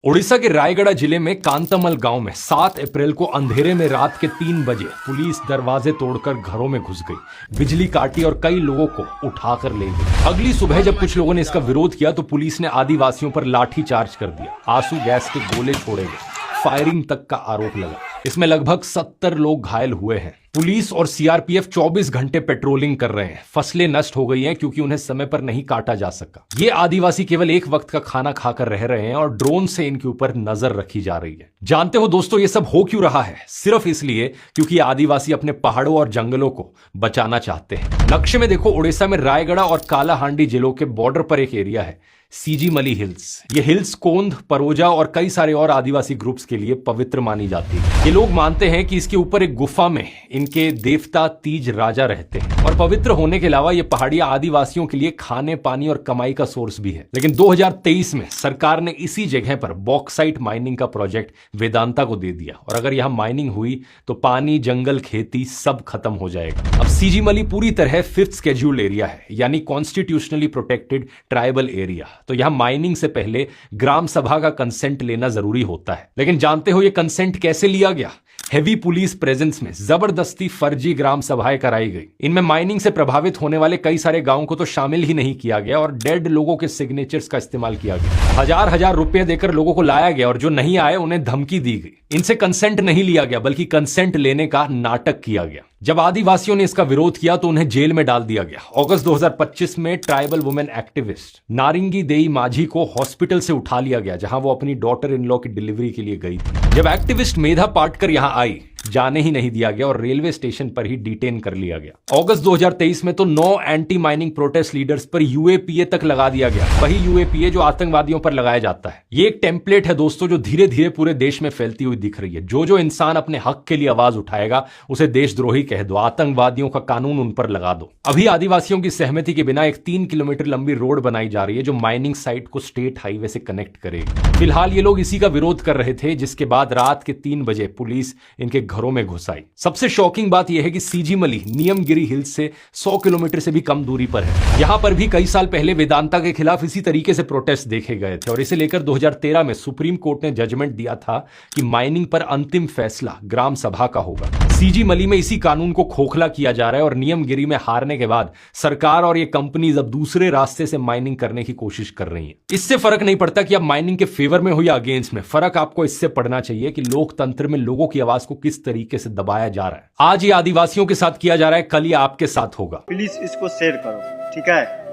ओडिशा के रायगढ़ जिले में कांतामल गांव में 7 अप्रैल को अंधेरे में रात के 3 बजे पुलिस दरवाजे तोड़कर घरों में घुस गई, बिजली काटी और कई लोगों को उठाकर ले गई। अगली सुबह जब कुछ लोगों ने इसका विरोध किया तो पुलिस ने आदिवासियों पर लाठी चार्ज कर दिया, आंसू गैस के गोले छोड़े गए, फायरिंग तक का आरोप लगा। इसमें लगभग 70 लोग घायल हुए हैं। पुलिस और सीआरपीएफ 24 घंटे पेट्रोलिंग कर रहे हैं। फसलें नष्ट हो गई हैं क्योंकि उन्हें समय पर नहीं काटा जा सका। ये आदिवासी केवल एक वक्त का खाना खाकर रह रहे हैं और ड्रोन से इनके ऊपर नजर रखी जा रही है। जानते हो दोस्तों, ये सब हो क्यों रहा है? सिर्फ इसलिए क्योंकि आदिवासी अपने पहाड़ों और जंगलों को बचाना चाहते हैं। नक्शे में देखो, ओडिशा में रायगढ़ और कालाहांडी जिलों के बॉर्डर पर एक एरिया है, सीजीमली हिल्स। ये हिल्स कोंद, परोजा और कई सारे और आदिवासी ग्रुप्स के लिए पवित्र मानी जाती है। ये लोग मानते हैं कि इसके ऊपर एक गुफा में इनके देवता तीज राजा रहते हैं और पवित्र होने के अलावा ये पहाड़ियां आदिवासियों के लिए खाने, पानी और कमाई का सोर्स भी है। लेकिन 2023 में सरकार ने इसी जगह पर बॉक्साइट माइनिंग का प्रोजेक्ट वेदांता को दे दिया और अगर यहां माइनिंग हुई तो पानी, जंगल, खेती सब खत्म हो जाएगा। अब सीजीमली पूरी तरह 5th शेड्यूल्ड एरिया है, यानी कॉन्स्टिट्यूशनली प्रोटेक्टेड ट्राइबल एरिया। तो यहां माइनिंग से पहले ग्राम सभा का कंसेंट लेना जरूरी होता है। लेकिन जानते हो ये कंसेंट कैसे लिया गया? हेवी पुलिस प्रेजेंस में जबरदस्ती फर्जी ग्राम सभाएं कराई गई। इनमें माइनिंग से प्रभावित होने वाले कई सारे गांवों को तो शामिल ही नहीं किया गया और डेड लोगों के सिग्नेचर्स का इस्तेमाल किया गया। हजार रुपए देकर लोगों को लाया गया और जो नहीं आए उन्हें धमकी दी गई। इनसे कंसेंट नहीं लिया गया बल्कि कंसेंट लेने का नाटक किया गया। जब आदिवासियों ने इसका विरोध किया तो उन्हें जेल में डाल दिया गया। अगस्त 2025 में ट्राइबल वुमेन एक्टिविस्ट नारिंगी देई माझी को हॉस्पिटल से उठा लिया गया, जहां वो अपनी डॉटर इन लॉ की डिलीवरी के लिए गई थी। जब एक्टिविस्ट मेधा पाटकर यहां आई, जाने ही नहीं दिया गया और रेलवे स्टेशन पर ही डिटेन कर लिया गया। अगस्त 2023 में तो 9 एंटी माइनिंग प्रोटेस्ट लीडर्स पर यूएपीए तक लगा दिया गया, वही यूएपीए जो आतंकवादियों पर लगाया जाता है। ये एक टेम्पलेट है दोस्तों जो धीरे धीरे पूरे देश में फैलती हुई दिख रही है। जो इंसान अपने हक के लिए आवाज उठाएगा उसे देशद्रोही कह दो, आतंकवादियों का कानून उन पर लगा दो। अभी आदिवासियों की सहमति के बिना एक 3 किलोमीटर लंबी रोड बनाई जा रही है जो माइनिंग साइट को स्टेट हाईवे से कनेक्ट करेगी। फिलहाल ये लोग इसी का विरोध कर रहे थे, जिसके बाद रात के 3 बजे पुलिस इनके घरों में घुस आई। सबसे शॉकिंग बात यह है कि सीजीमली नियमगिरी हिल्स से 100 किलोमीटर से भी कम दूरी पर है। यहां पर भी कई साल पहले वेदांता के खिलाफ इसी तरीके से प्रोटेस्ट देखे गए थे और इसे लेकर 2013 में सुप्रीम कोर्ट ने जजमेंट दिया था कि माइनिंग पर अंतिम फैसला ग्राम सभा का होगा। सीजीमली में इसी कानून को खोखला किया जा रहा है और नियमगिरी में हारने के बाद सरकार और ये कंपनीज अब दूसरे रास्ते से माइनिंग करने की कोशिश कर रही हैं। इससे फर्क नहीं पड़ता कि आप माइनिंग के फेवर में हो या अगेंस्ट में, फर्क आपको इससे पड़ना चाहिए कि लोकतंत्र में लोगों की आवाज को किस तरीके से दबाया जा रहा है। आज ये आदिवासियों के साथ किया जा रहा है, कल ये आपके साथ होगा। प्लीज इसको शेयर करो, ठीक है?